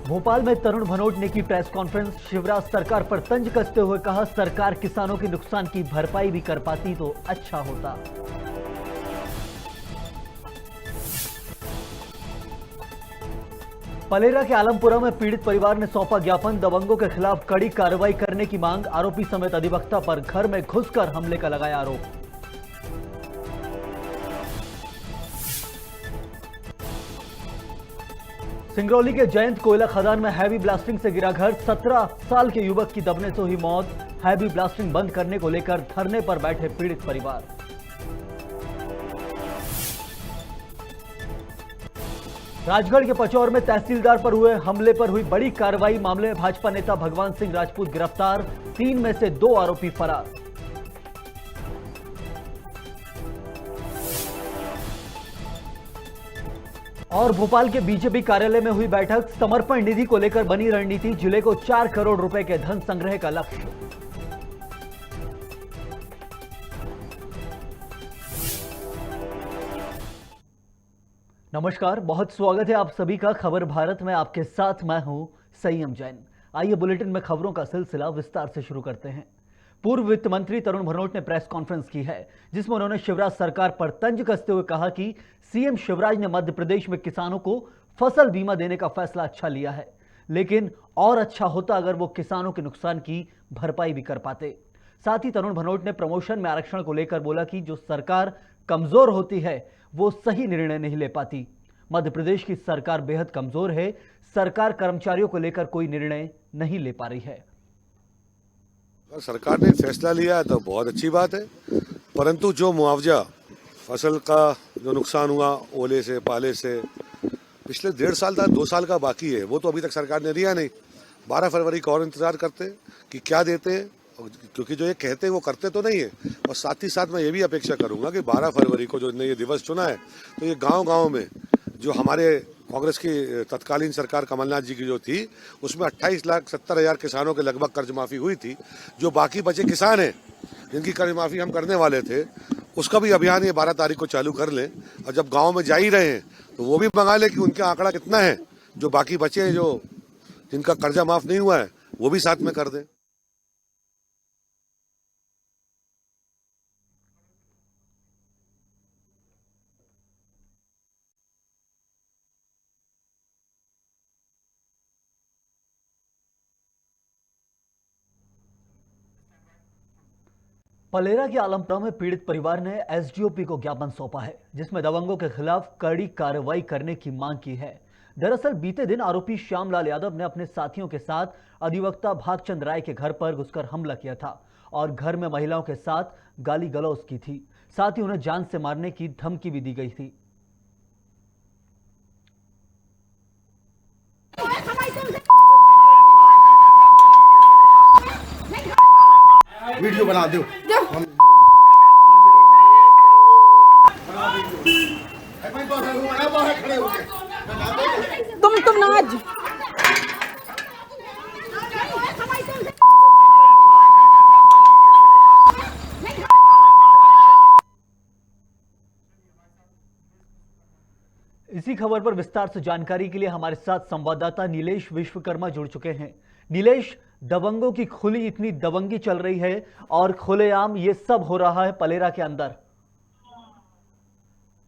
भोपाल में तरुण भनोट ने की प्रेस कॉन्फ्रेंस। शिवराज सरकार पर तंज कसते हुए कहा, सरकार किसानों के नुकसान की भरपाई भी कर पाती तो अच्छा होता। पलेरा के आलमपुरा में पीड़ित परिवार ने सौंपा ज्ञापन। दबंगों के खिलाफ कड़ी कार्रवाई करने की मांग। आरोपी समेत अधिवक्ता पर घर में घुसकर हमले का लगाया आरोप। सिंगरौली के जयंत कोयला खदान में हैवी ब्लास्टिंग से गिरा घर। 17 साल के युवक की दबने से हुई मौत। हैवी ब्लास्टिंग बंद करने को लेकर धरने पर बैठे पीड़ित परिवार। राजगढ़ के पचौर में तहसीलदार पर हुए हमले पर हुई बड़ी कार्रवाई। मामले में भाजपा नेता भगवान सिंह राजपूत गिरफ्तार। 3 में से 2 आरोपी फरार। और भोपाल के बीजेपी कार्यालय में हुई बैठक। समर्पण निधि को लेकर बनी रणनीति। जिले को 4 करोड़ रुपए के धन संग्रह का लक्ष्य। नमस्कार, बहुत स्वागत है आप सभी का खबर भारत में। आपके साथ मैं हूं संयम जैन। आइए बुलेटिन में खबरों का सिलसिला विस्तार से शुरू करते हैं। पूर्व वित्त मंत्री तरुण भनोट ने प्रेस कॉन्फ्रेंस की है, जिसमें उन्होंने शिवराज सरकार पर तंज कसते हुए कहा कि सीएम शिवराज ने मध्य प्रदेश में किसानों को फसल बीमा देने का फैसला अच्छा लिया है, लेकिन और अच्छा होता अगर वो किसानों के नुकसान की भरपाई भी कर पाते। साथ ही तरुण भनोट ने प्रमोशन में आरक्षण को लेकर बोला कि जो सरकार कमजोर होती है वो सही निर्णय नहीं ले पाती। मध्य प्रदेश की सरकार बेहद कमजोर है। सरकार कर्मचारियों को लेकर कोई निर्णय नहीं ले पा रही है। सरकार ने फैसला लिया है तो बहुत अच्छी बात है, परंतु जो मुआवजा फसल का जो नुकसान हुआ ओले से पाले से पिछले 1.5 साल था, 2 साल का बाकी है, वो तो अभी तक सरकार ने दिया नहीं। 12 फरवरी का और इंतजार करते हैं कि क्या देते हैं, क्योंकि जो ये कहते हैं वो करते तो नहीं है। और साथ ही साथ मैं ये भी अपेक्षा करूंगा कि 12 फरवरी को जो ये दिवस चुना है तो ये गाँव-गाँव में जो हमारे कांग्रेस की तत्कालीन सरकार कमलनाथ जी की जो थी उसमें 28,70,000 किसानों के लगभग कर्ज माफी हुई थी। जो बाकी बचे किसान हैं जिनकी कर्ज माफी हम करने वाले थे, उसका भी अभियान ये 12 तारीख को चालू कर लें। और जब गांव में जा ही रहे हैं तो वो भी मंगा ले कि उनका आंकड़ा कितना है, जो बाकी बचे हैं, जो जिनका कर्जा माफ नहीं हुआ है, वो भी साथ में कर दें। पलेरा के आलमपुरा में पीड़ित परिवार ने एसडीओपी को ज्ञापन सौंपा है, जिसमें दबंगों के खिलाफ कड़ी कार्रवाई करने की मांग की है। दरअसल बीते दिन आरोपी श्यामलाल यादव ने अपने साथियों के साथ अधिवक्ता भागचंद राय के घर पर घुसकर हमला किया था और घर में महिलाओं के साथ गाली गलौज की थी। साथ ही उन्हें जान से मारने की धमकी भी दी गई थी। वीडियो बना दो। तुम नाज इसी खबर पर विस्तार से जानकारी के लिए हमारे साथ संवाददाता नीलेश विश्वकर्मा जुड़ चुके हैं। नीलेश, दबंगों की खुली इतनी दबंगी चल रही है और खुलेआम ये सब हो रहा है पलेरा के अंदर।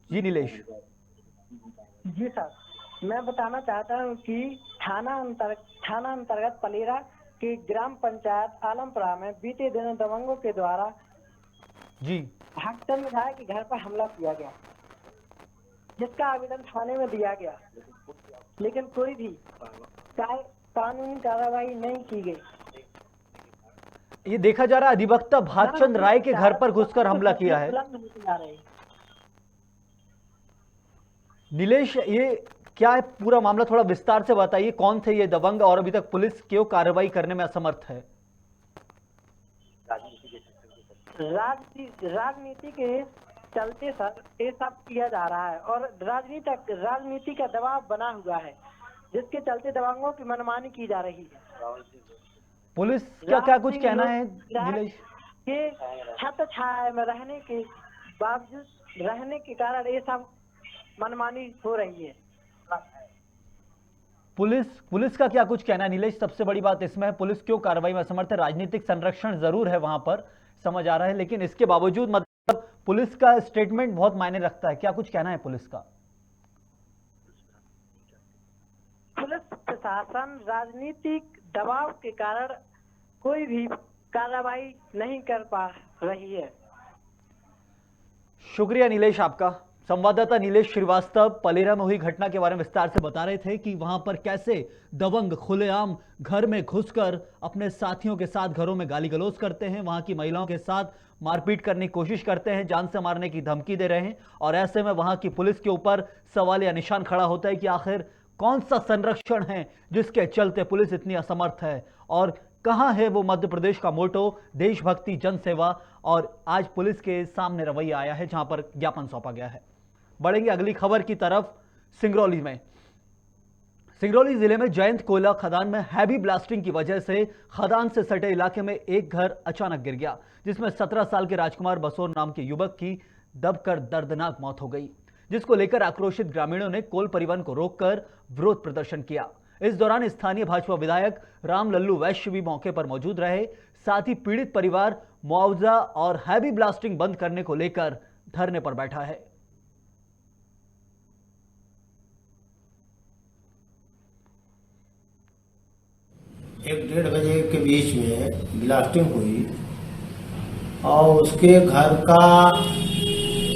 जी नीलेश। जी सर, मैं बताना चाहता हूं कि थाना अंतर्गत पलेरा की ग्राम पंचायत आलमपुरा में बीते दिनों दबंगों के द्वारा जी भागचंद राय के घर पर हमला किया गया, जिसका आवेदन थाने में दिया गया, लेकिन कोई भी कानूनी कार्रवाई नहीं की गई। ये देखा जा रहा है अधिवक्ता भागचंद राय के घर पर घुसकर हमला किया है। नीलेश, ये क्या है पूरा मामला, थोड़ा विस्तार से बताइए। कौन थे ये दबंग और अभी तक पुलिस क्यों कार्रवाई करने में असमर्थ है? राजनीति के चलते सर ये सब किया जा रहा है और राजनीति का दबाव बना हुआ है, जिसके चलते दबंगों की मनमानी की जा रही है। पुलिस का क्या कुछ कहना है नीलेश? के छत छाया में रहने के बावजूद रहने के कारण ये सब मनमानी हो रही है। पुलिस का क्या कुछ कहना है नीलेश? सबसे बड़ी बात इसमें है पुलिस क्यों कार्रवाई में असमर्थ है? राजनीतिक संरक्षण जरूर है वहां पर, समझ आ रहा है, लेकिन इसके बावजूद मतलब पुलिस का स्टेटमेंट बहुत मायने रखता है। क्या कुछ कहना है पुलिस का? पुलिस प्रशासन राजनीतिक दबाव के कारण कोई भी कार्रवाई नहीं कर पा रही है। शुक्रिया नीलेश आपका। संवाददाता नीलेश श्रीवास्तव पलेरा में हुई घटना के बारे में विस्तार से बता रहे थे कि वहां पर कैसे दबंग खुलेआम घर में घुसकर अपने साथियों के साथ घरों में गाली गलौज करते हैं, वहां की महिलाओं के साथ मारपीट करने की कोशिश करते हैं, जान से मारने की धमकी दे रहे हैं। और ऐसे में वहां की पुलिस के ऊपर सवाल या निशान खड़ा होता है कि आखिर कौन सा संरक्षण है जिसके चलते पुलिस इतनी असमर्थ है, और कहां है वो मध्य प्रदेश का मोटो देशभक्ति जनसेवा। और आज पुलिस के सामने रवैया आया है जहां पर ज्ञापन सौंपा गया है। बढ़ेंगे अगली खबर की तरफ। सिंगरौली में सिंगरौली जिले में जयंत कोयला खदान में हैवी ब्लास्टिंग की वजह से खदान से सटे इलाके में एक घर अचानक गिर गया, जिसमें 17 साल के राजकुमार बसोर नाम के युवक की दबकर दर्दनाक मौत हो गई, जिसको लेकर आक्रोशित ग्रामीणों ने कोल परिवहन को रोककर विरोध प्रदर्शन किया। इस दौरान स्थानीय भाजपा विधायक राम लल्लू वैश्य भी मौके पर मौजूद रहे। साथ ही पीड़ित परिवार मुआवजा और हैवी ब्लास्टिंग बंद करने को लेकर धरने पर बैठा है। एक 1:30 बजे के बीच में ब्लास्टिंग हुई और उसके घर का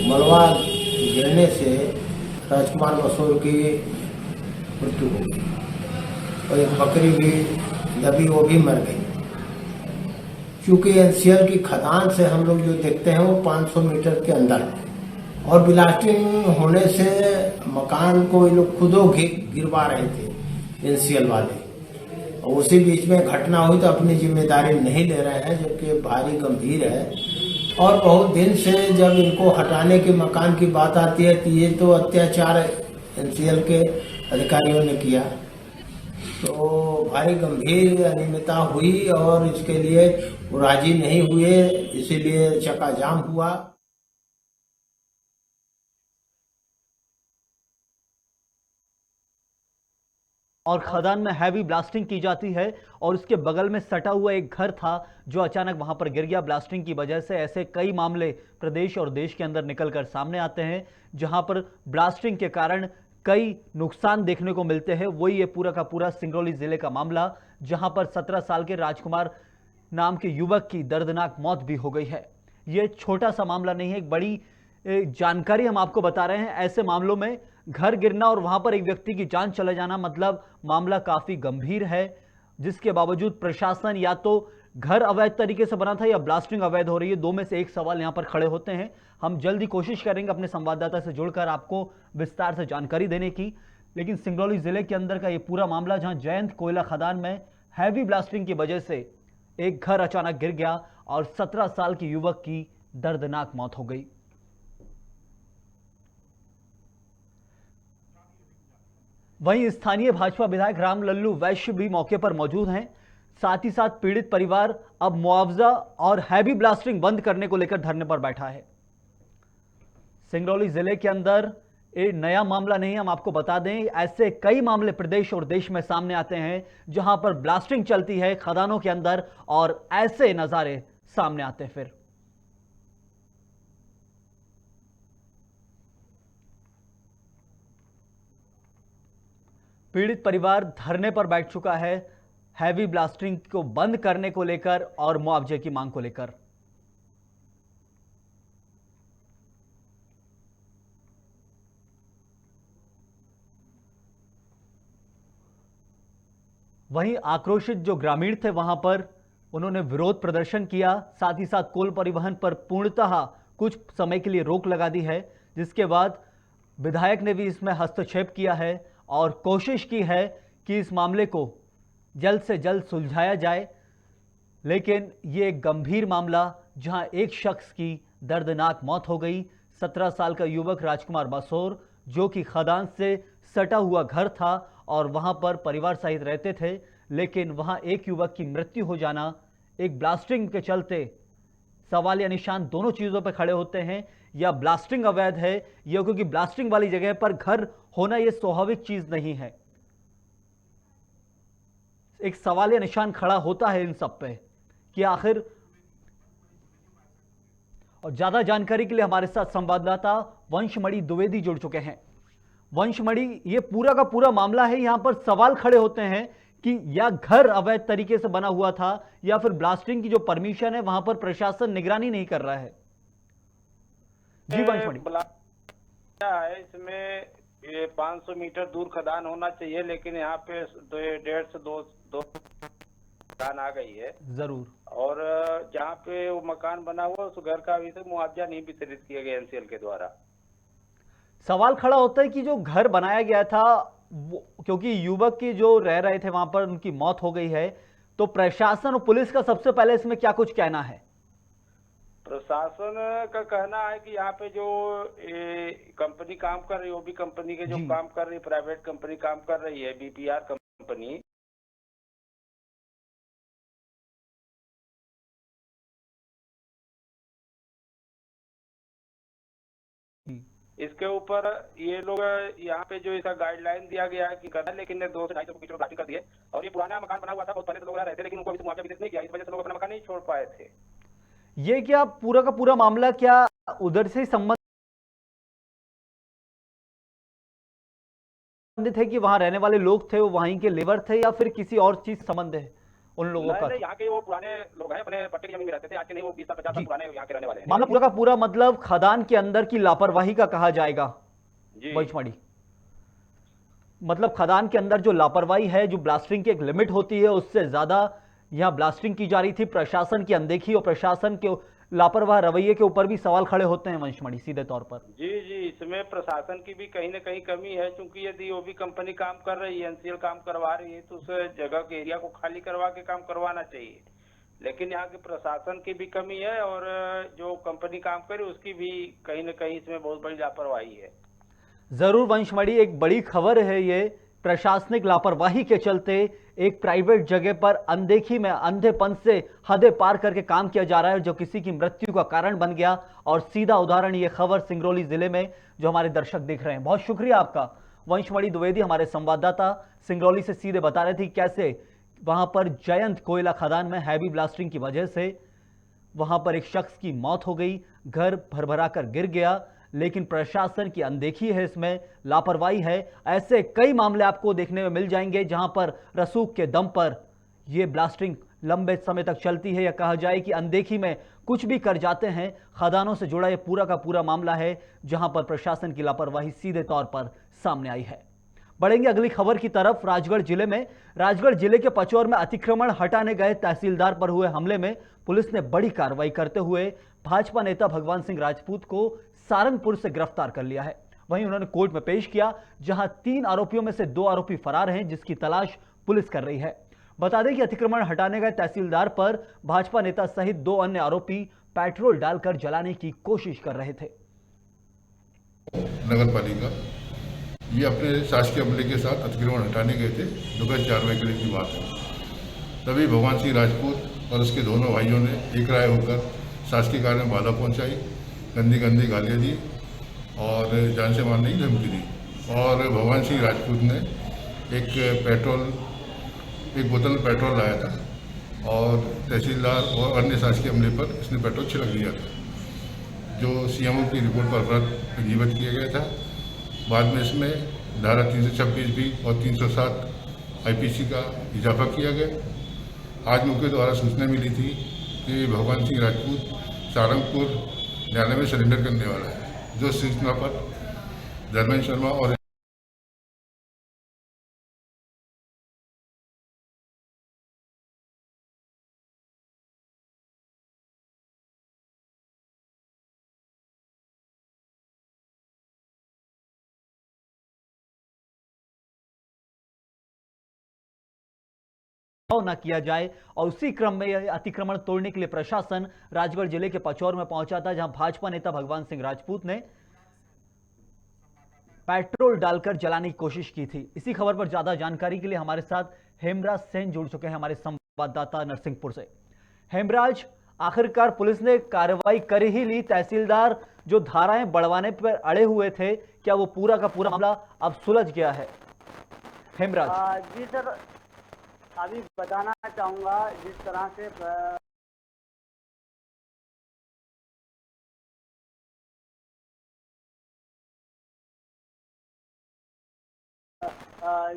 मलबा गिरने से राजकुमार बसोर की मृत्यु हो गई और एक बकरी भी दबी, वो भी मर गई। क्योंकि एनसीएल की खदान से हम लोग जो देखते हैं वो 500 मीटर के अंदर है और ब्लास्टिंग होने से मकान को ये लोग खुदो गिरवा रहे थे एनसीएल वाले। उसी बीच में घटना हुई तो अपनी जिम्मेदारी नहीं ले रहे हैं, जबकि भारी गंभीर है। और बहुत दिन से जब इनको हटाने के मकान की बात आती है तो ये तो अत्याचार एनसीएल के अधिकारियों ने किया, तो भारी गंभीर अनियमितता हुई और इसके लिए वो राजी नहीं हुए, इसीलिए चक्काजाम हुआ। और खदान में हैवी ब्लास्टिंग की जाती है और उसके बगल में सटा हुआ एक घर था जो अचानक वहां पर गिर गया ब्लास्टिंग की वजह से। ऐसे कई मामले प्रदेश और देश के अंदर निकलकर सामने आते हैं जहां पर ब्लास्टिंग के कारण कई नुकसान देखने को मिलते हैं। वही ये पूरा का पूरा सिंगरौली जिले का मामला, जहां पर 17 साल के राजकुमार नाम के युवक की दर्दनाक मौत भी हो गई है। ये छोटा सा मामला नहीं है, एक बड़ी जानकारी हम आपको बता रहे हैं। ऐसे मामलों में घर गिरना और वहां पर एक व्यक्ति की जान चले जाना मतलब मामला काफी गंभीर है, जिसके बावजूद प्रशासन या तो घर अवैध तरीके से बना था या ब्लास्टिंग अवैध हो रही है। दो में से एक सवाल यहां पर खड़े होते हैं। हम जल्दी कोशिश करेंगे अपने संवाददाता से जुड़कर आपको विस्तार से जानकारी देने की। लेकिन सिंगरौली जिले के अंदर का ये पूरा मामला, जहां जयंत कोयला खदान में हैवी ब्लास्टिंग की वजह से एक घर अचानक गिर गया और 17 साल के युवक की दर्दनाक मौत हो गई। वहीं स्थानीय भाजपा विधायक राम लल्लू वैश्य भी मौके पर मौजूद हैं। साथ ही साथ पीड़ित परिवार अब मुआवजा और हैवी ब्लास्टिंग बंद करने को लेकर धरने पर बैठा है। सिंगरौली जिले के अंदर ये नया मामला नहीं, हम आपको बता दें ऐसे कई मामले प्रदेश और देश में सामने आते हैं जहां पर ब्लास्टिंग चलती है खदानों के अंदर और ऐसे नजारे सामने आते हैं। फिर पीड़ित परिवार धरने पर बैठ चुका है हैवी ब्लास्टिंग को बंद करने को लेकर और मुआवजे की मांग को लेकर। वहीं आक्रोशित जो ग्रामीण थे वहां पर उन्होंने विरोध प्रदर्शन किया। साथ ही साथ कोल परिवहन पर पूर्णतः कुछ समय के लिए रोक लगा दी है, जिसके बाद विधायक ने भी इसमें हस्तक्षेप किया है और कोशिश की है कि इस मामले को जल्द से जल्द सुलझाया जाए। लेकिन ये एक गंभीर मामला जहां एक शख्स की दर्दनाक मौत हो गई। 17 साल का युवक राजकुमार बसोर, जो कि खदान से सटा हुआ घर था और वहां पर परिवार सहित रहते थे, लेकिन वहां एक युवक की मृत्यु हो जाना एक ब्लास्टिंग के चलते सवाल या निशान दोनों चीजों पर खड़े होते हैं। या ब्लास्टिंग अवैध है या क्योंकि ब्लास्टिंग वाली जगह पर घर होना यह स्वाभाविक चीज नहीं है। एक सवालिया निशान खड़ा होता है इन सब पे कि आखिर। और ज्यादा जानकारी के लिए हमारे साथ संवाददाता वंशमणि द्विवेदी जुड़ चुके हैं। वंशमणि, ये पूरा का पूरा मामला है, यहां पर सवाल खड़े होते हैं कि या घर अवैध तरीके से बना हुआ था या फिर ब्लास्टिंग की जो परमिशन है वहां पर प्रशासन निगरानी नहीं कर रहा है। जी वंशमणि। है इसमें ये 500 मीटर दूर खदान होना चाहिए, लेकिन यहाँ पे 1.5 से 2 खदान आ गई है जरूर। और जहाँ पे वो मकान बना हुआ उस घर का अभी तक मुआवजा नहीं वितरित किया गया एनसीएल के द्वारा। सवाल खड़ा होता है कि जो घर बनाया गया था क्योंकि युवक की जो रह रहे थे वहां पर उनकी मौत हो गई है, तो प्रशासन और पुलिस का सबसे पहले इसमें क्या कुछ कहना है? प्रशासन का कहना है कि यहाँ पे जो कंपनी काम कर रही है, वो भी कंपनी के जो काम कर रही है, प्राइवेट कंपनी काम कर रही है, बीपीआर कंपनी, इसके ऊपर ये लोग यहाँ पे जो इसका गाइडलाइन दिया गया है कि करना, लेकिन 2 से 2.5 फुट की प्लास्टिक कर दिए। और ये पुराना मकान बना हुआ था, बहुत पहले से लोग रहते थे, लेकिन उनको अभी मुआवजा वितरित नहीं किया, इस वजह से लोग अपना मकान नहीं छोड़ पाए थे। ये क्या पूरा का पूरा मामला क्या उधर से संबंधित है कि वहां रहने वाले लोग थे वो वहीं के लेबर थे या फिर किसी और चीज संबंध है उन लोगों का? यहाँ के वो पुराने लोग हैं, अपने पट्टे की जमीन में रहते थे, आज के नहीं, वो 20-50 साल पुराने यहाँ के रहने वाले हैं। मामला पूरा का पूरा मतलब खदान के अंदर की लापरवाही का कहा जाएगा वंशमणि। मतलब खदान के अंदर जो लापरवाही है, जो ब्लास्टिंग की एक लिमिट होती है उससे ज्यादा यहां ब्लास्टिंग की जा रही थी। प्रशासन की अनदेखी और प्रशासन के लापरवाह रवैये के ऊपर भी सवाल खड़े होते हैं वंशमणि सीधे तौर पर। जी, इसमें प्रशासन की भी कहीं न कहीं कमी है, क्योंकि यदि वो भी कंपनी काम कर रही है, एनसीएल काम करवा रही है, तो उस जगह के एरिया को खाली करवा के काम करवाना चाहिए। लेकिन यहाँ के प्रशासन की भी कमी है और जो कंपनी काम करे उसकी भी कहीं न कहीं इसमें बहुत बड़ी लापरवाही है। जरूर वंशमणि, एक बड़ी खबर है ये। प्रशासनिक लापरवाही के चलते एक प्राइवेट जगह पर अनदेखी में अंधेपन से हदें पार करके काम किया जा रहा है, जो किसी की मृत्यु का कारण बन गया। और सीधा उदाहरण ये खबर सिंगरौली जिले में जो हमारे दर्शक देख रहे हैं। बहुत शुक्रिया आपका वंशमणि द्विवेदी, हमारे संवाददाता सिंगरौली से सीधे बता रहे थे कैसे वहां पर जयंत कोयला खदान में हैवी ब्लास्टिंग की वजह से वहां पर एक शख्स की मौत हो गई, घर भरभरा कर गिर गया, लेकिन प्रशासन की अनदेखी है, इसमें लापरवाही है। ऐसे कई मामले आपको देखने में मिल जाएंगे जहां पर रसूख के दम पर यह ब्लास्टिंग लंबे समय तक चलती है, या कहा जाए कि अनदेखी में कुछ भी कर जाते हैं। खदानों से जुड़ा यह पूरा का पूरा मामला है जहां पर प्रशासन की लापरवाही सीधे तौर पर सामने आई है। बढ़ेंगे अगली खबर की तरफ। राजगढ़ जिले में, राजगढ़ जिले के पचौर में अतिक्रमण हटाने गए तहसीलदार पर हुए हमले में पुलिस ने बड़ी कार्रवाई करते हुए भाजपा नेता भगवान सिंह राजपूत को सारंगपुर से गिरफ्तार कर लिया है। वहीं उन्होंने कोर्ट में पेश किया, जहां 3 आरोपियों में से 2 आरोपी फरार हैं, जिसकी तलाश पुलिस कर रही है। बता दें कि अतिक्रमण हटाने गए तहसीलदार पर भाजपा नेता सहित 2 अन्य आरोपी पेट्रोल डालकर जलाने की कोशिश कर रहे थे। नगर पालिका ये अपने शासकीय अमले के साथ अतिक्रमण हटाने गए थे, दोपहर 4 बजे करीब की बात है। तभी भगवान सिंह राजपूत और उसके दोनों भाइयों ने एक राय होकर शासकीय कार्य में बाधा पहुंचाई, गंदी गंदी गालियाँ दी और जान से मारने की धमकी दी। और भगवान सिंह राजपूत ने एक बोतल पेट्रोल लाया था और तहसीलदार और अन्य शासकीय अमले पर इसने पेट्रोल छिड़क दिया था, जो सीएमओ की रिपोर्ट पर अपराध पंजीबद्ध किया गया था। बाद में इसमें धारा 326 भी और 307 आईपीसी का इजाफा किया गया। आज मुख्य द्वारा सूचना मिली थी कि भगवान सिंह राजपूत सारंगपुर न्यायालय में सरेंडर करने वाला है, जो सूचना पर धर्मेंद्र शर्मा और न किया जाए। और उसी क्रम में यह अतिक्रमण तोड़ने के लिए प्रशासन राजगढ़ जिले के पचौर में पहुंचा था, जहां भाजपा नेता भगवान सिंह राजपूत ने पेट्रोल डालकर जलाने की कोशिश की थी। इसी खबर पर ज्यादा जानकारी के लिए हमारे साथ हेमराज सेन जुड़ चुके हैं, हमारे संवाददाता नरसिंहपुर से। हेमराज, आखिरकार पुलिस ने कार्रवाई कर ही ली, तहसीलदार जो धाराएं बढ़वाने पर अड़े हुए थे, क्या वो पूरा का पूरा मामला अब सुलझ गया है? हेमराज। जी सर, अभी बताना चाहूँगा जिस तरह से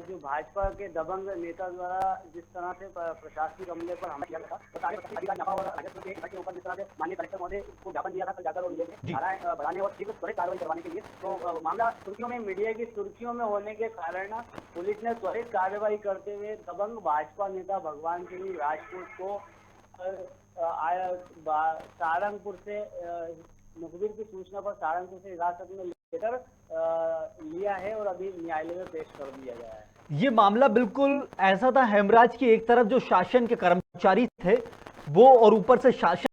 जो भाजपा के दबंग नेता द्वारा जिस तरह से प्रशासनिक अमले पर हमला किया था, तो सारे अधिकारी और राजस्व के घर के ऊपर जिस तरह से माननीय कलेक्टर महोदय को ज्ञापन दिया था कल जाकर, और धाराएं बढ़ाने और शीघ्र त्वरित कार्रवाई करवाने के लिए, तो मामला सुर्खियों में, मीडिया की सुर्खियों में होने के कारण पुलिस ने त्वरित कार्रवाई करते हुए दबंग भाजपा नेता भगवान सिंह राजपूत को सहारनपुर से मुखबिर की सूचना पर सहारनपुर से हिरासत में लेकर लिया है और अभी न्यायालय में पेश कर दिया गया है। ये मामला बिल्कुल ऐसा था हेमराज की, एक तरफ जो शासन के कर्मचारी थे वो, और ऊपर से शासन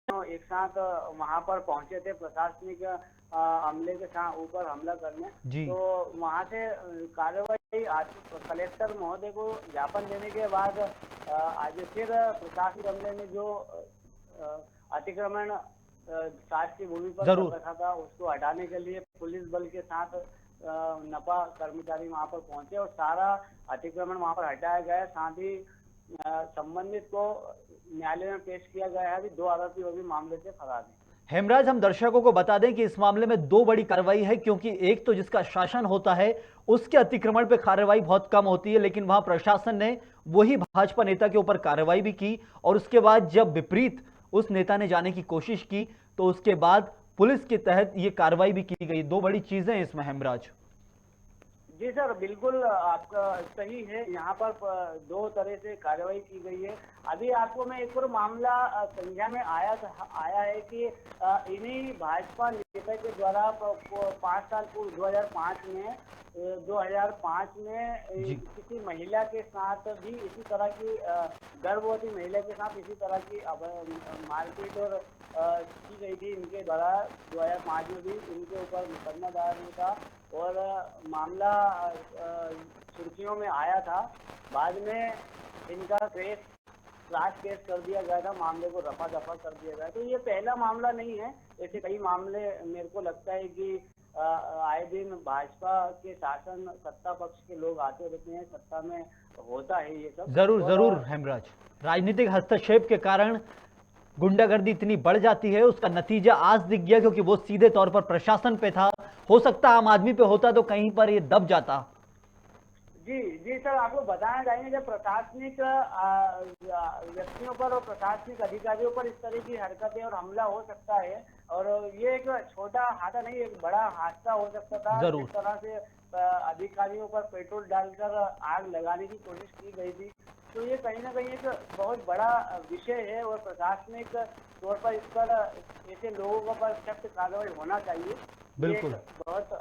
एक साथ वहां पर पहुंचे थे प्रशासनिक अमले के साथ ऊपर हमला करने, तो वहां से कार्रवाई आज कलेक्टर महोदय को ज्ञापन देने के बाद आज फिर प्रशासनिक अमले ने जो अतिक्रमण शासकीय भूमि पर रखा था उसको हटाने के लिए पुलिस बल के साथ नपा कर्मचारी वहां पर पहुंचे और सारा अतिक्रमण वहां पर हटाया गया। साथ ही संबंधित को न्यायालय में पेश किया गया है। अभी 2 आरोपी अभी मामले से फरार हैं। हेमराज, हम दर्शकों को बता दें कि इस मामले में 2 बड़ी कार्रवाई है, क्योंकि एक तो जिसका शासन होता है उसके अतिक्रमण पे कार्रवाई बहुत कम होती है, लेकिन वहां प्रशासन ने वही भाजपा नेता के ऊपर कार्रवाई भी की, और उसके बाद जब विपरीत उस नेता ने जाने की कोशिश की तो उसके बाद पुलिस के तहत ये कार्रवाई भी की गई। 2 बड़ी चीजें इसमें हेमराज। जी सर, बिल्कुल आपका सही है। यहाँ पर 2 तरह से कार्रवाई की गई है। अभी आपको मैं एक और मामला संज्ञान में आया है कि इन्हीं भाजपा नेता के द्वारा 5 साल पूर्व 2005 में किसी महिला के साथ भी इसी तरह की गर्भवती महिला के साथ इसी तरह की मारपीट और की गई थी इनके द्वारा। 2005 में भी इनके ऊपर मुकदमा दायर हुआ था और मामला सुर्खियों में आया था। बाद में इनका केस कर दिया गया था, मामले को रफा दफा कर दिया गया। तो ये पहला मामला नहीं है, ऐसे कई मामले मेरे को लगता है कि आए दिन भाजपा के शासन सत्ता पक्ष के लोग आते रहते हैं, सत्ता में होता है ये सब। जरूर हेमराज, राजनीतिक हस्तक्षेप के कारण गुंडागर्दी इतनी बढ़ जाती है, उसका नतीजा आज दिख गया, क्योंकि वो सीधे तौर पर प्रशासन पे था। हो सकता आम आदमी पे होता तो कहीं पर ये दब जाता। जी सर, आपको बताना चाहिए जब प्रशासनिक व्यक्तियों पर और प्रशासनिक अधिकारियों पर इस तरह की हरकतें और हमला हो सकता है, और ये एक छोटा हादसा नहीं, एक बड़ा हादसा हो सकता था। जिस तरह से अधिकारियों पर पेट्रोल डालकर आग लगाने की कोशिश की गई थी, तो ये कहीं ना कहीं एक बहुत बड़ा विषय है और प्रशासनिक तौर पर इस पर ऐसे लोगों पर सख्त कार्रवाई होना चाहिए। बिल्कुल, बहुत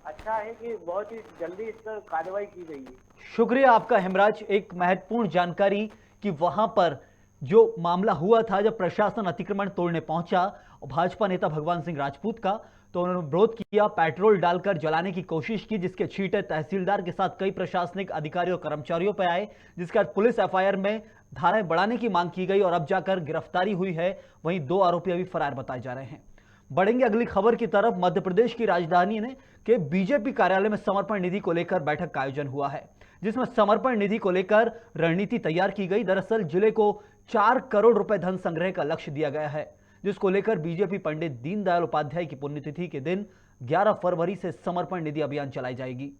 अच्छा है कि बहुत ही जल्दी इस पर कार्रवाई की गई है। शुक्रिया आपका हेमराज। एक महत्वपूर्ण जानकारी कि वहां पर जो मामला हुआ था, जब प्रशासन अतिक्रमण तोड़ने पहुंचा भाजपा नेता भगवान सिंह राजपूत का, तो उन्होंने विरोध किया, पेट्रोल डालकर जलाने की कोशिश की, जिसके छींटे तहसीलदार के साथ कई प्रशासनिक अधिकारियों और कर्मचारियों पर आए, जिसके बाद पुलिस एफआईआर में धाराएं बढ़ाने की मांग की गई और अब जाकर गिरफ्तारी हुई है। वहीं 2 आरोपी अभी फरार बताए जा रहे हैं। बढ़ेंगे अगली खबर की तरफ। मध्य प्रदेश की राजधानी के बीजेपी कार्यालय में समर्पण निधि को लेकर बैठक का आयोजन हुआ है, जिसमें समर्पण निधि को लेकर रणनीति तैयार की गई। दरअसल जिले को 4 करोड़ रुपए धन संग्रह का लक्ष्य दिया गया है, जिसको लेकर बीजेपी पंडित दीनदयाल उपाध्याय की पुण्यतिथि के दिन 11 फरवरी से समर्पण निधि अभियान चलाई जाएगी,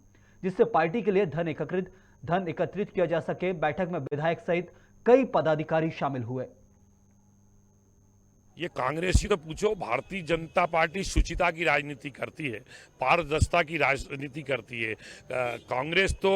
जिससे पार्टी के लिए धन एकत्रित किया जा सके। बैठक में विधायक सहित कई पदाधिकारी शामिल हुए। ये कांग्रेस ही तो पूछो। भारतीय जनता पार्टी शुचिता की राजनीति करती है, पारदर्शिता की राजनीति करती है। कांग्रेस तो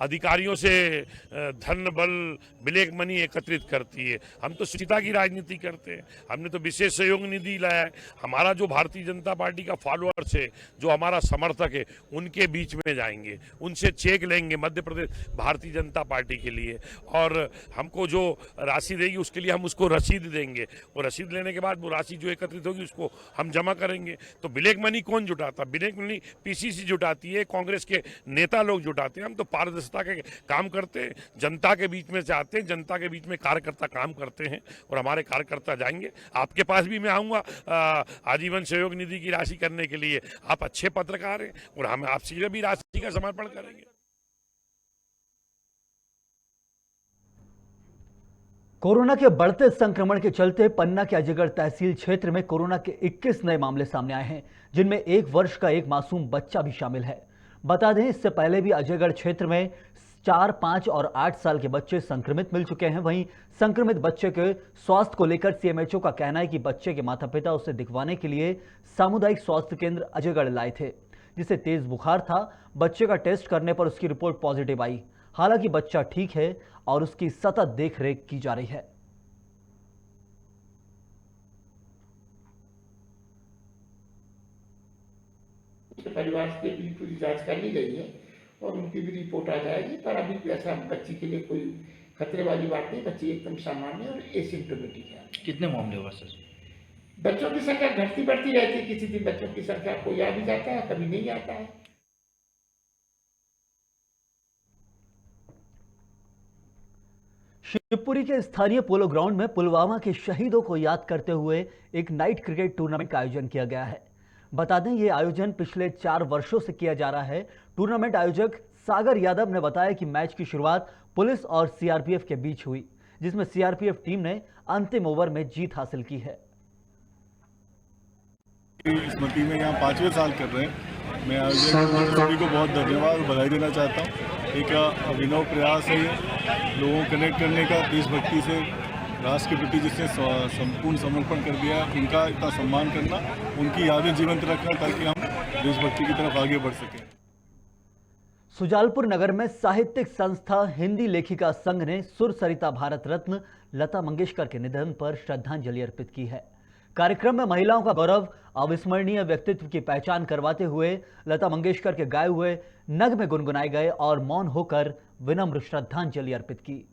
अधिकारियों से धन बल ब्लैक मनी एकत्रित करती है। हम तो शुचिता की राजनीति करते हैं। हमने तो विशेष सहयोग निधि लाया है। हमारा जो भारतीय जनता पार्टी का फॉलोअर्स है, जो हमारा समर्थक है, उनके बीच में जाएंगे, उनसे चेक लेंगे मध्य प्रदेश भारतीय जनता पार्टी के लिए, और हमको जो राशि देगी उसके लिए हम उसको रसीद देंगे, और रसीद लेने के बाद वो राशि जो एकत्रित होगी उसको हम जमा करेंगे। तो ब्लैक मनी कौन जुटाता? ब्लैक मनी पीसीसी जुटाती है, कांग्रेस के नेता लोग जुटाते हैं। हम तो पारदर्शिता के काम करते हैं, जनता के बीच में जाते हैं, जनता के बीच में कार्यकर्ता काम करते हैं, और हमारे कार्यकर्ता जाएंगे। आपके पास भी मैं आऊँगा आजीवन सहयोग निधि की राशि करने के लिए। आप अच्छे पत्रकार हैं और हम आपसे भी राशि का समर्पण करेंगे। कोरोना के बढ़ते संक्रमण के चलते पन्ना के अजयगढ़ तहसील क्षेत्र में कोरोना के 21 नए मामले सामने आए हैं, जिनमें 1 वर्ष का एक मासूम बच्चा भी शामिल है। बता दें, इससे पहले भी अजयगढ़ क्षेत्र में 4, 5 और 8 साल के बच्चे संक्रमित मिल चुके हैं। वहीं संक्रमित बच्चे के स्वास्थ्य को लेकर सीएमएचओ का कहना है कि बच्चे के माता पिता उसे दिखवाने के लिए सामुदायिक स्वास्थ्य केंद्र अजयगढ़ लाए थे, जिसे तेज बुखार था। बच्चे का टेस्ट करने पर उसकी रिपोर्ट पॉजिटिव आई। हालांकि बच्चा ठीक है और उसकी सतत देखरेख की जा रही है। परिवार की भी पूरी जांच कर ली गई है और उनकी भी रिपोर्ट आ जाएगी, पर अभी ऐसा बच्ची के लिए कोई खतरे वाली बात नहीं। बच्ची एकदम सामान्य और एसिम्प्टोमेटिक है। कितने मामले हुआ सर? बच्चों की संख्या घटती बढ़ती रहती है। किसी दिन बच्चों की संख्या कोई आ भी जाता है, कभी नहीं आता है। शिवपुरी के स्थानीय पोलो ग्राउंड में पुलवामा के शहीदों को याद करते हुए एक नाइट क्रिकेट टूर्नामेंट का आयोजन किया गया है। बता दें, यह आयोजन पिछले 4 वर्षों से किया जा रहा है। टूर्नामेंट आयोजक सागर यादव ने बताया कि मैच की शुरुआत पुलिस और सीआरपीएफ के बीच हुई, जिसमें सीआरपीएफ टीम ने अंतिम ओवर में जीत हासिल की है। स्मृति में यहाँ 5वें साल कर रहे हैं। मैं आयोजक सभी को बहुत धन्यवाद और बधाई देना चाहता हूँ। एक अभिनव प्रयास है ये, लोगों को कनेक्ट करने का, देशभक्ति से राष्ट्र के प्रति जिसने संपूर्ण समर्पण कर दिया, उनका इतना सम्मान करना, उनकी यादें जीवंत रखना, ताकि हम देशभक्ति की तरफ आगे बढ़ सकें। सुजालपुर नगर में साहित्यिक संस्था हिंदी लेखिका संघ ने सुर सरिता भारत रत्न लता मंगेशकर के निधन पर श्रद्धांजलि अर्पित की है। कार्यक्रम में महिलाओं का गौरव, अविस्मरणीय व्यक्तित्व की पहचान करवाते हुए लता मंगेशकर के गाए हुए नग में गुनगुनाए गए और मौन होकर विनम्र श्रद्धांजलि अर्पित की।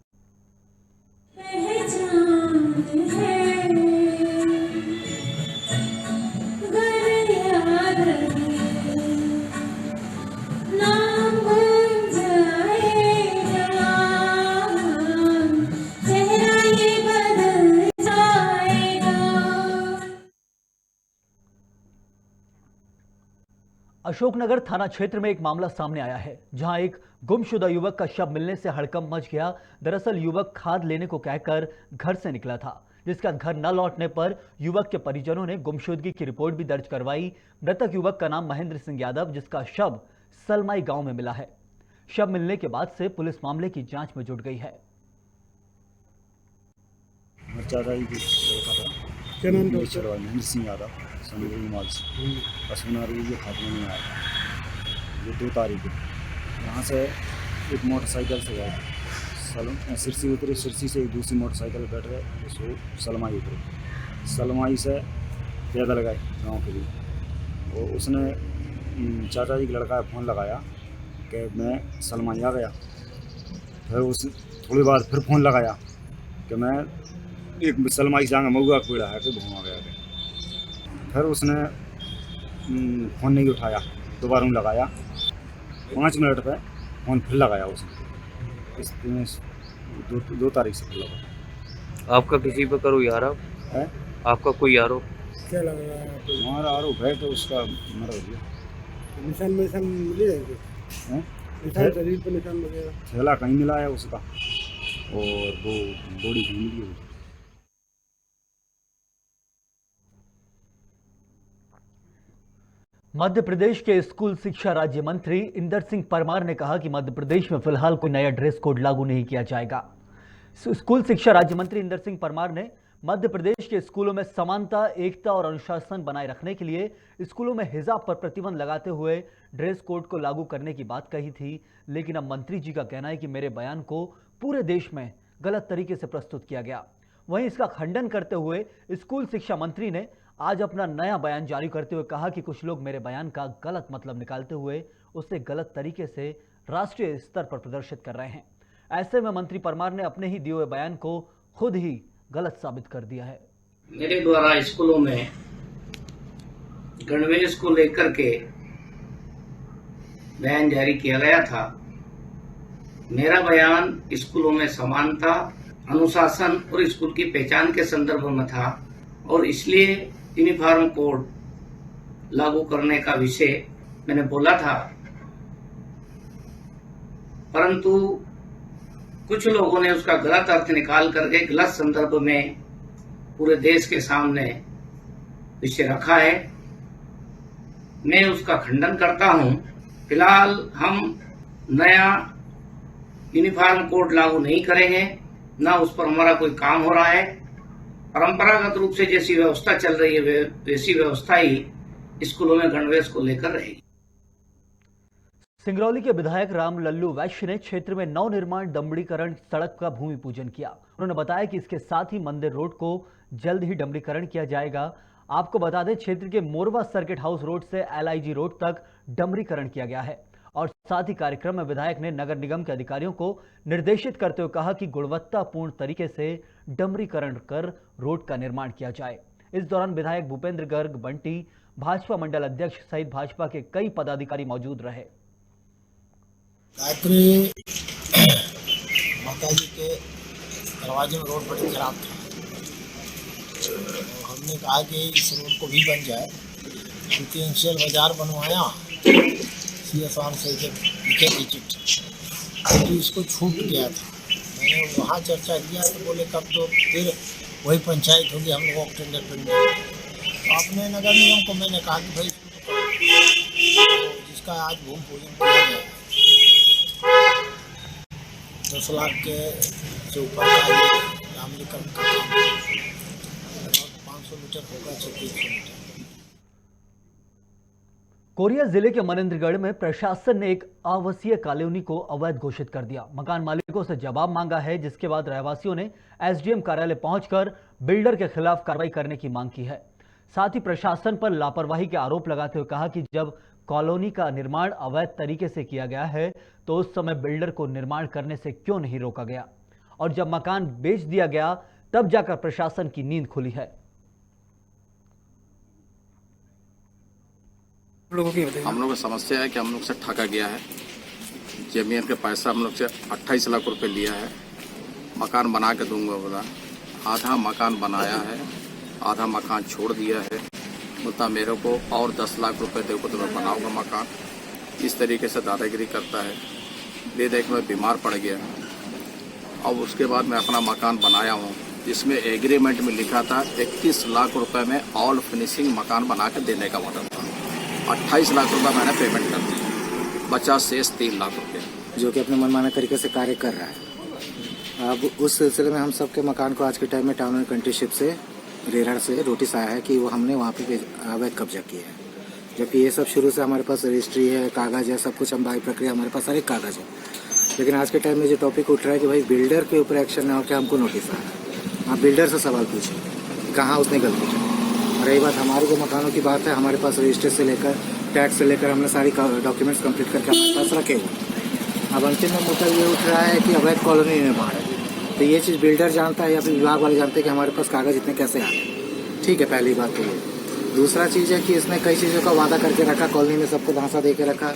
अशोकनगर थाना क्षेत्र में एक मामला सामने आया है, जहां एक गुमशुदा युवक का शव मिलने से हड़कंप मच गया। दरअसल युवक खाद लेने को कहकर घर से निकला था, जिसका घर न लौटने पर युवक के परिजनों ने गुमशुदगी की रिपोर्ट भी दर्ज करवाई। मृतक युवक का नाम महेंद्र सिंह यादव, जिसका शव सलमाई गांव में मिला है। शव मिलने के बाद से पुलिस मामले की जांच में जुट गई है। क्या नाम था? महेंद्र सिंह यादव, माल से ये खाते में आया। ये 2 तारीख को यहाँ से एक मोटरसाइकिल से गए, सिरसी उतरे, सिरसी से एक दूसरी मोटरसाइकिल बैठ गए, उसको सलमाई उतरे, सलमाई से पैदल गए गाँव के लिए। और उसने चाचा जी का लड़का फ़ोन लगाया कि मैं सलमाई आ गया। फिर उस थोड़ी बार फिर फ़ोन लगाया कि मैं एक सलमाई जाएंगे मऊआ पीड़ा है कि घूमा गया। फिर उसने फ़ोन नहीं उठाया, दोबारा लगाया, 5 मिनट पे फ़ोन फिर लगाया उसने। इसमें 2 तारीख से फिर लगा। आपका किसी पर कोई आरोप है? आपका कोई आरोप क्या लग रहा है? हमारा आरोप है कि उसका मर गया। निशान मिले हैं? निशान शरीर पर निशान वगैरह? थैला कहीं मिला है उसका और वो बॉडी कहीं मिली हुई। मध्य प्रदेश के स्कूल शिक्षा राज्य मंत्री इंदर सिंह परमार ने कहा कि मध्य प्रदेश में फिलहाल कोई नया ड्रेस कोड लागू नहीं किया जाएगा। स्कूल शिक्षा राज्य मंत्री इंदर सिंह परमार ने मध्य प्रदेश के स्कूलों में समानता, एकता और अनुशासन बनाए रखने के लिए स्कूलों में हिजाब पर प्रतिबंध लगाते हुए ड्रेस कोड को लागू करने की बात कही थी, लेकिन अब मंत्री जी का कहना है कि मेरे बयान को पूरे देश में गलत तरीके से प्रस्तुत किया गया। वहीं इसका खंडन करते हुए स्कूल शिक्षा मंत्री ने आज अपना नया बयान जारी करते हुए कहा कि कुछ लोग मेरे बयान का गलत मतलब निकालते हुए उसे गलत तरीके से राष्ट्रीय स्तर पर प्रदर्शित कर रहे हैं। ऐसे में मंत्री परमार ने अपने ही दिए हुए बयान को खुद ही गलत साबित कर दिया है। मेरे द्वारा स्कूलों में गणवेश को लेकर के बयान जारी किया गया था। मेरा बयान स्कूलों में समानता, अनुशासन और स्कूल की पहचान के संदर्भ में था और इसलिए यूनिफॉर्म कोड लागू करने का विषय मैंने बोला था, परंतु कुछ लोगों ने उसका गलत अर्थ निकाल करके गलत संदर्भ में पूरे देश के सामने विषय रखा है। मैं उसका खंडन करता हूं। फिलहाल हम नया यूनिफॉर्म कोड लागू नहीं करेंगे, ना उस पर हमारा कोई काम हो रहा है। परंपरागत रूप से जैसी व्यवस्था चल रही है वैसी व्यवस्था ही स्कूलों में गणवेश को लेकर रहेगी। सिंगरौली के विधायक राम लल्लू वैश्य ने क्षेत्र में नवनिर्माण डमरीकरण सड़क का भूमि पूजन किया। उन्होंने बताया कि इसके साथ ही मंदिर रोड को जल्द ही डमरीकरण किया जाएगा। आपको बता दें, क्षेत्र के मोरवा सर्किट हाउस रोड से LIG रोड तक डमरीकरण किया गया है और साथ ही कार्यक्रम में विधायक ने नगर निगम के अधिकारियों को निर्देशित करते हुए कहा कि गुणवत्तापूर्ण तरीके से डमरीकरण कर रोड का निर्माण किया जाए। इस दौरान विधायक भूपेंद्र गर्ग बंटी, भाजपा मंडल अध्यक्ष सहित भाजपा के कई पदाधिकारी मौजूद रहे। गायत्री माता जी के दरवाजे में रोड बड़ी खराब था, हमने कहा कि इस रोड को भी बन जाए, क्योंकि इंशियल बाजार बनवाया CSR से लिखे चिट्ठी, तो इसको छूट गया था। मैंने वहाँ चर्चा किया तो बोले कब तो फिर वही पंचायत होगी, हम लोगों को टेंडर पर तो अपने नगर निगम को मैंने कहा कि भाई तो जिसका आज भूमि पूजन किया गया 10 लाख के से ऊपर का नामकरण का काम लगभग 500 मीटर होगा, 3600 मीटर। कोरिया जिले के मनेंद्रगढ़ में प्रशासन ने एक आवासीय कॉलोनी को अवैध घोषित कर दिया। मकान मालिकों से जवाब मांगा है, जिसके बाद रहवासियों ने SDM कार्यालय पहुंचकर बिल्डर के खिलाफ कार्रवाई करने की मांग की है। साथ ही प्रशासन पर लापरवाही के आरोप लगाते हुए कहा कि जब कॉलोनी का निर्माण अवैध तरीके से किया गया है तो उस समय बिल्डर को निर्माण करने से क्यों नहीं रोका गया, और जब मकान बेच दिया गया तब जाकर प्रशासन की नींद खुली है। हम लोग की समस्या है कि हम लोग से ठगा गया है। जमीन के पैसा हम लोग से 28 लाख रुपए लिया है। मकान बना के दूंगा बोला, आधा मकान बनाया है, आधा मकान छोड़ दिया है। बोलता मेरे को और 10 लाख रुपए दे को तो मैं बनाऊंगा मकान। इस तरीके से दादागिरी करता है। ये देख मैं बीमार पड़ गया और उसके बाद मैं अपना मकान बनाया हूँ, जिसमें एग्रीमेंट में लिखा था 31 लाख रुपए में ऑल फिनिशिंग मकान बना के देने का ऑर्डर था। 28 लाख रुपए मैंने पेमेंट कर दी, बचा शेष 3 लाख रुपए, जो कि अपने मनमाने तरीके से कार्य कर रहा है। अब उस सिलसिले में हम सबके मकान को आज के टाइम में टाउन एंड कंट्रीशिप से रेरा से नोटिस आया है कि वो हमने वहाँ पे अवैध कब्जा किया है, जबकि ये सब शुरू से हमारे पास रजिस्ट्री है, कागज़ है, सब कुछ हम बाई प्रक्रिया हमारे पास सारे कागज़ है। लेकिन आज के टाइम में जो टॉपिक उठ रहा है कि भाई बिल्डर के ऊपर एक्शन ना हो के हमको नोटिस आया है। आप बिल्डर से सवाल पूछिए कहाँ उसने गलती की। रही बात हमारे जो मकानों की बात है, हमारे पास रजिस्ट्री से लेकर टैक्स से लेकर हमने सारी डॉक्यूमेंट्स कंप्लीट करके हमारे पास रखे हुए। अब अंतिम में मुद्दा ये उठ रहा है कि अवैध कॉलोनी निर्माण है, तो ये चीज़ बिल्डर जानता है या फिर विभाग वाले जानते हैं कि हमारे पास कागज़ इतने कैसे आते हैं। ठीक है, पहली बात तो ये। दूसरा चीज़ है कि इसने कई चीज़ों का वादा करके रखा, कॉलोनी में सबको धांसा दे के रखा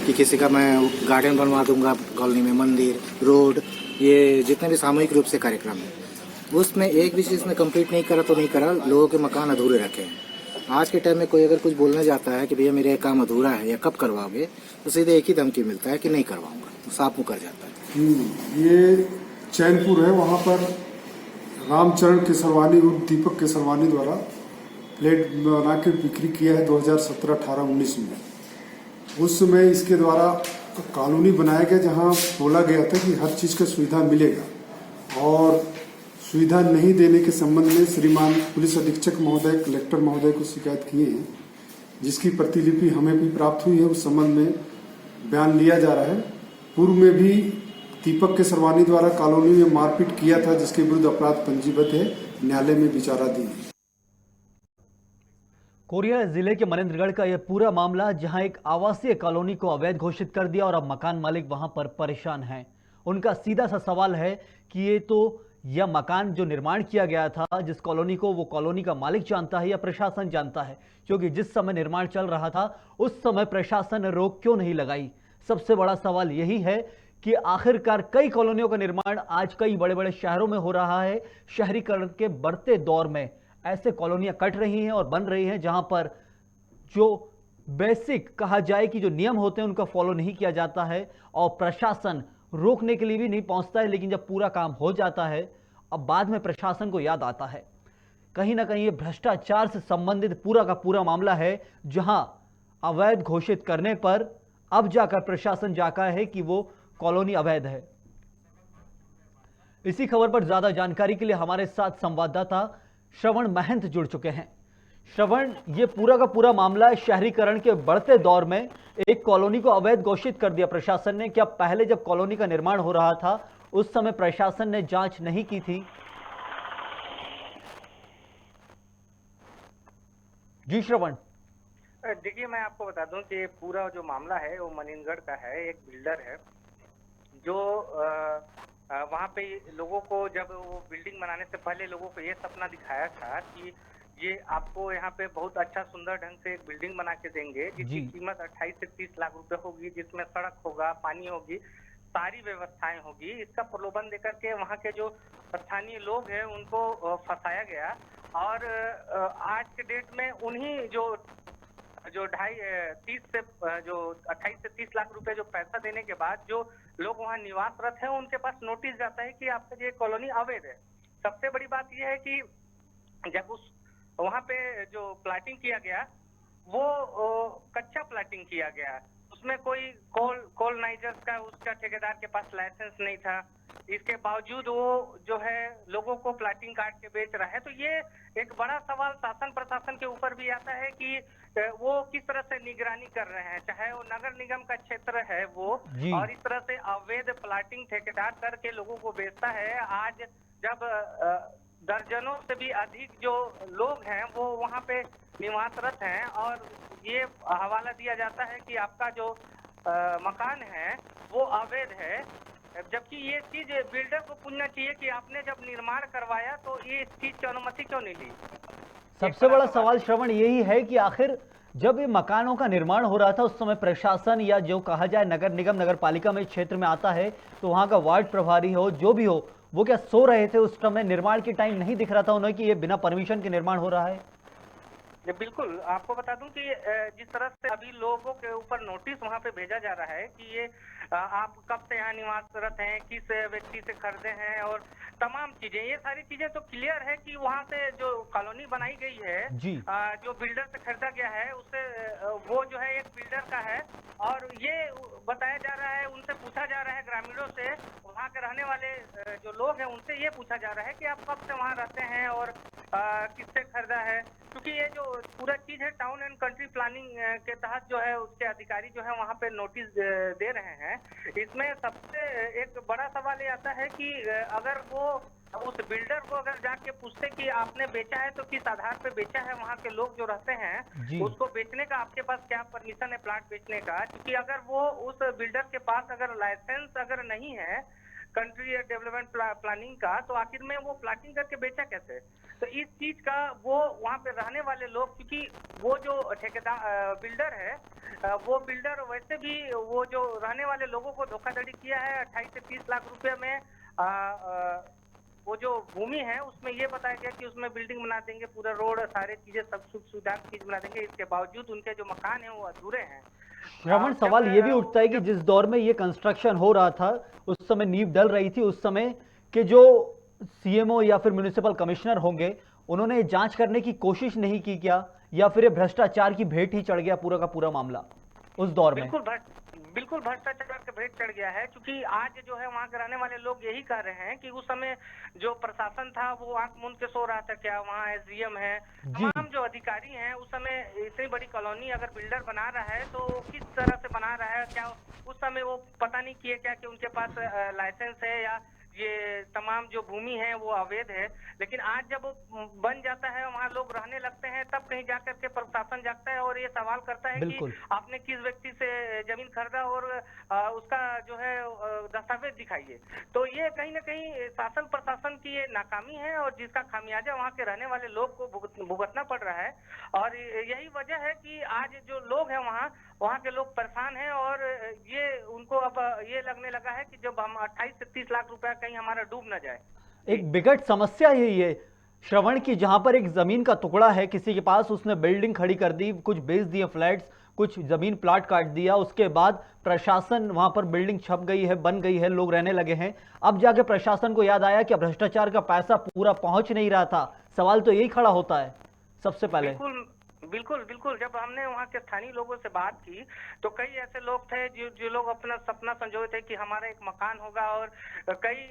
कि किसी का मैं गार्डन बनवा दूंगा कॉलोनी में, मंदिर, रोड, ये जितने भी सामूहिक रूप से कार्यक्रम है, उसमें एक भी चीज़ ने कंप्लीट नहीं करा तो नहीं करा, लोगों के मकान अधूरे रखे हैं। आज के टाइम में कोई अगर कुछ बोलने जाता है कि भैया मेरा काम अधूरा है या कब करवाओगे, तो सीधे एक ही धमकी मिलता है कि नहीं करवाऊंगा, तो साफ मुकर जाता है। ये चैनपुर है, वहाँ पर रामचरण केसरवानी और दीपक केसरवानी द्वारा प्लेट बना के बिक्री किया है 2017, 18, 19 में। उस समय इसके द्वारा कॉलोनी बनाया गया जहाँ बोला गया था कि हर चीज़ का सुविधा मिलेगा और सुविधा नहीं देने के संबंध में श्रीमान पुलिस अधीक्षक महोदय, कलेक्टर महोदय को शिकायत किए हैं, जिसकी प्रतिलिपि हमें भी प्राप्त हुई है। उस संबंध में बयान लिया जा रहा है। पूर्व में भी दीपक केसरवानी द्वारा कॉलोनी में मारपीट किया था, जिसके विरुद्ध अपराध पंजीबद्ध है, न्यायालय में विचाराधीन है। कोरिया जिले के मनेन्द्रगढ़ का यह पूरा मामला, जहां एक आवासीय कॉलोनी को अवैध घोषित कर दिया और अब मकान मालिक वहां पर परेशान हैं। उनका सीधा सा सवाल है कि यह मकान जो निर्माण किया गया था, जिस कॉलोनी को, वो कॉलोनी का मालिक जानता है या प्रशासन जानता है? क्योंकि जिस समय निर्माण चल रहा था उस समय प्रशासन ने रोक क्यों नहीं लगाई? सबसे बड़ा सवाल यही है कि आखिरकार कई कॉलोनियों का निर्माण आज कई बड़े बड़े शहरों में हो रहा है। शहरीकरण के बढ़ते दौर में ऐसे कॉलोनियां कट रही हैं और बन रही हैं जहां पर जो बेसिक कहा जाए कि जो नियम होते हैं उनका फॉलो नहीं किया जाता है और प्रशासन रोकने के लिए भी नहीं पहुंचता है। लेकिन जब पूरा काम हो जाता है, अब बाद में प्रशासन को याद आता है। कहीं ना कहीं ये भ्रष्टाचार से संबंधित पूरा का पूरा मामला है, जहां अवैध घोषित करने पर अब जाकर प्रशासन जाका है कि वो कॉलोनी अवैध है। इसी खबर पर ज्यादा जानकारी के लिए हमारे साथ संवाददाता श्रवण महंत जुड़ चुके हैं। श्रवण, ये पूरा का पूरा मामला शहरीकरण के बढ़ते दौर में एक कॉलोनी को अवैध घोषित कर दिया प्रशासन ने। क्या पहले जब कॉलोनी का निर्माण हो रहा था उस समय प्रशासन ने जांच नहीं की थी? जी श्रवण। देखिए, मैं आपको बता दूं कि पूरा जो मामला है वो मनेन्द्रगढ़ का है। एक बिल्डर है जो वहाँ पे लोगों को, जब वो बिल्डिंग बनाने से पहले लोगों को ये सपना दिखाया था कि ये आपको यहाँ पे बहुत अच्छा सुंदर ढंग से एक बिल्डिंग बना के देंगे, जिसकी कीमत 28 से 30 लाख रुपए होगी, जिसमें सड़क होगा, पानी होगी, सारी व्यवस्थाएं होगी। इसका प्रलोभन देकर के वहाँ के जो स्थानीय लोग हैं उनको फंसाया गया। और आज के डेट में उन्हीं जो 28 से 30 लाख रुपए जो पैसा देने के बाद जो लोग वहाँ निवासरत हैं, उनके पास नोटिस जाता है कि आपका ये कॉलोनी अवैध है। सबसे बड़ी बात यह है कि जब उस वहाँ पे जो प्लाटिंग किया गया वो कच्चा प्लाटिंग किया गया, उसमें कोई कोलनाइजर्स का उसका ठेकेदार के पास लाइसेंस नहीं था। इसके बावजूद वो जो है लोगों को प्लाटिंग काट के बेच रहा है। तो ये एक बड़ा सवाल शासन प्रशासन के ऊपर भी आता है कि वो किस तरह से निगरानी कर रहे हैं, चाहे वो नगर निगम का क्षेत्र है वो, और इस तरह से अवैध प्लाटिंग ठेकेदार करके लोगों को बेचता है। आज जब दर्जनों से भी अधिक जो लोग हैं वो वहाँ पे निवासरत हैं और ये हवाला दिया जाता है कि आपका जो मकान है वो अवैध है, जबकि ये चीज बिल्डर को पूछना चाहिए कि आपने जब निर्माण करवाया तो ये इस चीज की अनुमति क्यों नहीं ली। सबसे बड़ा सवाल श्रवण यही है कि आखिर जब ये मकानों का निर्माण हो रहा था उस समय प्रशासन या जो कहा जाए नगर निगम नगर पालिका में क्षेत्र में आता है तो वहां का वार्ड प्रभारी हो जो भी हो, वो क्या सो रहे थे उस समय? निर्माण के टाइम नहीं दिख रहा था उन्हें कि ये बिना परमिशन के निर्माण हो रहा है? बिल्कुल, आपको बता दूं कि जिस तरह से अभी लोगों के ऊपर नोटिस वहां पे भेजा जा रहा है कि ये आप कब से यहाँ निवासरत हैं, किस व्यक्ति से खरीदे हैं और तमाम चीजें, ये सारी चीजें तो क्लियर है कि वहाँ से जो कॉलोनी बनाई गई है जो बिल्डर से खरीदा गया है उससे वो जो है एक बिल्डर का है। और ये बताया जा रहा है, उनसे पूछा जा रहा है, ग्रामीणों से, वहाँ के रहने वाले जो लोग हैं उनसे ये पूछा जा रहा है कि आप कब से वहाँ रहते हैं और किससे खरीदा है। क्योंकि ये जो पूरा चीज है टाउन एंड कंट्री प्लानिंग के तहत जो है उसके अधिकारी जो है वहाँ पे नोटिस दे रहे हैं। इसमें सबसे एक बड़ा सवाल ये आता है कि अगर वो उस बिल्डर को अगर जाके पूछते कि आपने बेचा है तो किस आधार पे बेचा है, वहाँ के लोग जो रहते हैं उसको बेचने का आपके पास क्या परमिशन है प्लाट बेचने का, क्योंकि अगर वो उस बिल्डर के पास अगर लाइसेंस अगर नहीं है कंट्री डेवलपमेंट प्लानिंग का, तो आखिर में वो प्लाटिंग करके बेचा कैसे? तो इस चीज का वो वहाँ पे रहने वाले लोग, क्योंकि वो जो ठेकेदार बिल्डर है वो बिल्डर वैसे भी वो जो रहने वाले लोगों को धोखाधड़ी किया है 28 से 30 लाख रुपए में। वो जो भूमि है उसमें ये बताया गया कि उसमें बिल्डिंग बना देंगे, पूरा रोड सारे चीजें सब सुख सुविधा चीज बना देंगे, इसके बावजूद उनके जो मकान है वो अधूरे हैं। श्रवण, सवाल ये भी उठता है कि जिस दौर में ये कंस्ट्रक्शन हो रहा था उस समय नींव डल रही थी, उस समय के जो सीएमओ या फिर म्युनिसिपल कमिश्नर होंगे उन्होंने जांच करने की कोशिश नहीं की क्या, या फिर ये भ्रष्टाचार की भेंट ही चढ़ गया पूरा का पूरा मामला उस दौर में? बिल्कुल भ्रष्टाचार के भेंट चढ़ गया है, क्योंकि आज जो है वहाँ के रहने वाले लोग यही कह रहे हैं कि उस समय जो प्रशासन था वो आंख मूंद के सो रहा था क्या। वहाँ एसडीएम है, तमाम जो अधिकारी हैं, उस समय इतनी बड़ी कॉलोनी अगर बिल्डर बना रहा है तो किस तरह से बना रहा है, क्या उस समय वो पता नहीं किए क्या कि उनके पास लाइसेंस है या ये तमाम जो भूमि है वो अवैध है। लेकिन आज जब बन जाता है, वहाँ लोग रहने लगते हैं, तब कहीं जाकर के प्रशासन जागता है और ये सवाल करता है कि आपने किस व्यक्ति से जमीन खरीदा और उसका जो है दस्तावेज दिखाइए। तो ये कहीं ना कहीं शासन प्रशासन की ये नाकामी है और जिसका खामियाजा वहाँ के रहने वाले लोग को भुगतना पड़ रहा है। और यही वजह है कि आज जो लोग हैं वहाँ के लोग परेशान हैं और ये उनको अब ये लगने लगा है कि जब हम 28 से 30 लाख रुपया कहीं हमारा डूब न जाए। एक विकट समस्या यही है श्रवण की, जहां पर एक जमीन का टुकड़ा है किसी के पास, उसने बिल्डिंग खड़ी कर दी, कुछ बेच दिए फ्लैट्स, कुछ जमीन प्लाट काट दिया, उसके बाद प्रशासन वहां पर बिल्डिंग छप गई है, बन गई है, लोग रहने लगे हैं। अब जाके प्रशासन को याद आया कि भ्रष्टाचार का पैसा पूरा पहुंच नहीं रहा था। सवाल तो यही खड़ा होता है सबसे पहले। बिल्कुल बिल्कुल। जब हमने वहाँ के स्थानीय लोगों से बात की तो कई ऐसे लोग थे जो लोग अपना सपना संजोए थे कि हमारा एक मकान होगा और कई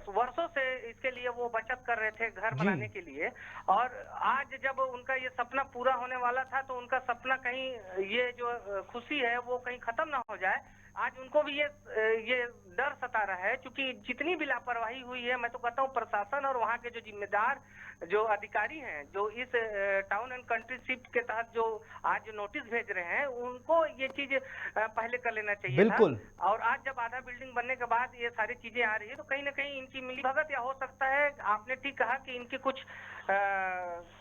वर्षों से इसके लिए वो बचत कर रहे थे घर बनाने के लिए। और आज जब उनका ये सपना पूरा होने वाला था तो उनका सपना कहीं, ये जो खुशी है वो कहीं खत्म ना हो जाए। आज उनको भी ये डर सता रहा है, क्योंकि जितनी भी लापरवाही हुई है, मैं तो कहता हूँ प्रशासन और वहाँ के जो जिम्मेदार जो अधिकारी हैं, जो इस टाउन एंड कंट्री शिफ्ट के तहत जो आज नोटिस भेज रहे हैं, उनको ये चीज पहले कर लेना चाहिए बिल्कुल था। और आज जब आधा बिल्डिंग बनने के बाद ये सारी चीजें आ रही है तो कहीं ना कहीं इनकी मिलीभगत, या हो सकता है आपने ठीक कहा कि इनकी कुछ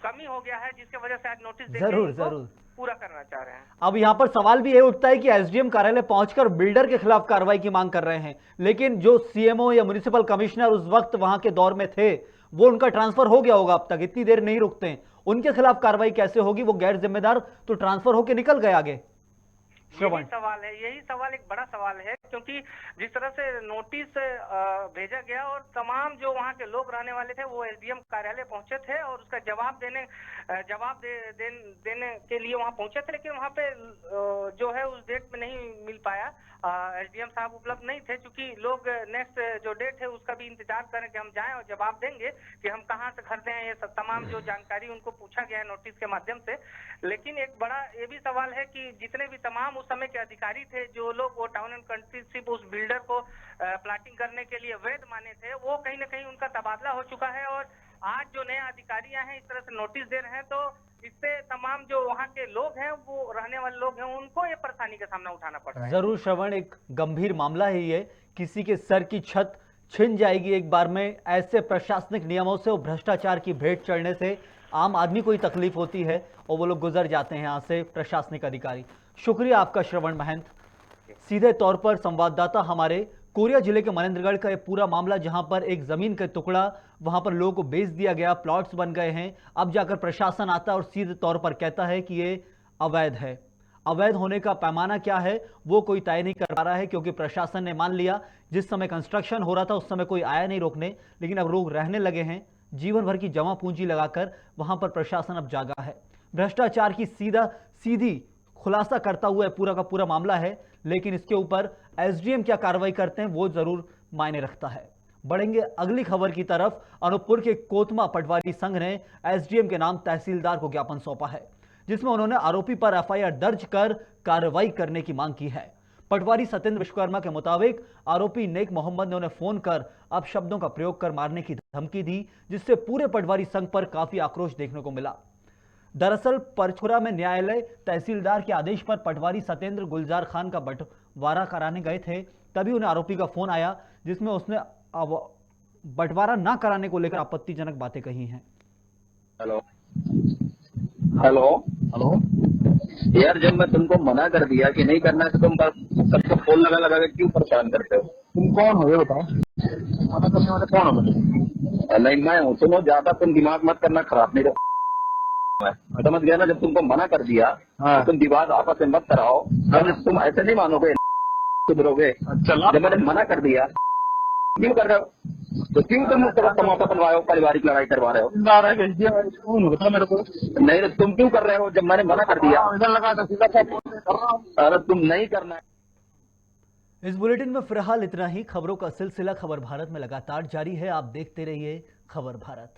कमी हो गया है जिसकी वजह से आज नोटिस जरूर पूरा करना चाह रहे हैं। अब यहाँ पर सवाल भी ये उठता है कि एसडीएम कार्यालय पहुंचकर बिल्डर के खिलाफ कार्रवाई की मांग कर रहे हैं, लेकिन जो सीएमओ या म्युनिसिपल कमिश्नर उस वक्त वहां के दौर में थे, वो उनका ट्रांसफर हो गया होगा, अब तक इतनी देर नहीं रुकते हैं, उनके खिलाफ कार्रवाई कैसे होगी? वो गैर जिम्मेदार तो ट्रांसफर होकर निकल गए आगे। यही सवाल है, यही सवाल एक बड़ा सवाल है, क्योंकि जिस तरह से नोटिस भेजा गया और तमाम जो वहाँ के लोग रहने वाले थे वो एसडीएम कार्यालय पहुंचे थे और उसका जवाब देने के लिए वहाँ पहुंचे थे, लेकिन वहाँ पे जो है उस डेट में नहीं मिल पाया। एसडीएम साहब उपलब्ध नहीं थे, क्योंकि लोग नेक्स्ट जो डेट है उसका भी इंतजार करें कि हम जाएं और जवाब देंगे कि हम कहाँ से खरीदे हैं। ये सब तमाम जो जानकारी उनको पूछा गया है नोटिस के माध्यम से। लेकिन एक बड़ा ये भी सवाल है कि जितने भी तमाम उस समय के अधिकारी थे, जो लोग वो टाउन एंड कंट्री शिफ्ट उस बिल्डर को प्लाटिंग करने के लिए वैध माने थे, वो कहीं ना कहीं उनका तबादला हो चुका है और आज जो नए अधिकारी हैं इस तरह से नोटिस दे रहे हैं, तो इससे तमाम जो वहाँ के लोग हैं, वो रहने वाले लोग हैं, उनको ये परेशानी का सामना उठाना पड़ रहा है। जरूर श्रवण, एक गंभीर मामला है ये, किसी के सर की छत छिन जाएगी एक बार में। ऐसे प्रशासनिक नियमों से और भ्रष्टाचार की भेंट चढ़ने से आम आदमी को ही तकलीफ होती है और वो लोग गुजर जाते हैं यहाँ से प्रशासनिक अधिकारी। शुक्रिया आपका श्रवण महंत। सीधे तौर पर संवाददाता हमारे कोरिया जिले के मनेंद्रगढ़ का ये पूरा मामला, जहां पर एक जमीन का टुकड़ा वहां पर लोगों को बेच दिया गया, प्लॉट्स बन गए हैं, अब जाकर प्रशासन आता है और सीधे तौर पर कहता है कि ये अवैध है। अवैध होने का पैमाना क्या है वो कोई तय नहीं कर पा रहा है, क्योंकि प्रशासन ने मान लिया जिस समय कंस्ट्रक्शन हो रहा था उस समय कोई आया नहीं रोकने, लेकिन अब लोग रहने लगे हैं, जीवन भर की जमा पूंजी लगाकर वहां पर प्रशासन अब जागा है। भ्रष्टाचार की सीधी खुलासा करता हुआ पूरा का पूरा मामला है, लेकिन इसके ऊपर एसडीएम क्या कार्रवाई करते हैं वो जरूर मायने रखता है। बढ़ेंगे अगली खबर की तरफ। अनूपपुर के कोतमा पटवारी संघ ने एसडीएम के नाम तहसीलदार को ज्ञापन सौंपा है, जिसमें उन्होंने आरोपी पर एफआईआर दर्ज कर कार्रवाई करने की मांग की है। पटवारी सत्येंद्र विश्वकर्मा के मुताबिक आरोपी नेक मोहम्मद ने उन्हें फोन कर अपशब्दों का प्रयोग कर मारने की धमकी दी, जिससे पूरे पटवारी संघ पर काफी आक्रोश देखने को मिला। दरअसल परछुरा में न्यायालय तहसीलदार के आदेश पर पटवारी सत्येंद्र गुलजार खान का बंटवारा कराने गए थे, तभी उन्हें आरोपी का फोन आया, जिसमें उसने बंटवारा ना कराने को लेकर आपत्तिजनक बातें कही हैं। हेलो हेलो हेलो यार, जब मैं तुमको मना कर दिया कि नहीं करना है तो तुम बस सबको फोन लगा के क्यों परेशान करते हो? तुम कौन हो ये बताओ? मना करने वाले कौन हो? नहीं मैं हूँ। सुनो, ज्यादा तुम दिमाग मत करना खराब, नहीं तो समझ गया ना। जब तुमको मना कर दिया तो तुम विवाद आपस में मत कराओ। तुम ऐसे नहीं मानोगे, सुधरोगे। जब मैंने मना कर दिया क्यों कर रहे हो? तो क्यों तुम तमाशा बनवाए हो, पारिवारिक लड़ाई करवा रहे हो? मेरे को नहीं, तुम क्यों कर रहे हो? जब मैंने मना कर दिया। अरे तुम नहीं करना है। इस बुलेटिन में फिलहाल इतना ही। खबरों का सिलसिला खबर भारत में लगातार जारी है। आप देखते रहिए खबर भारत।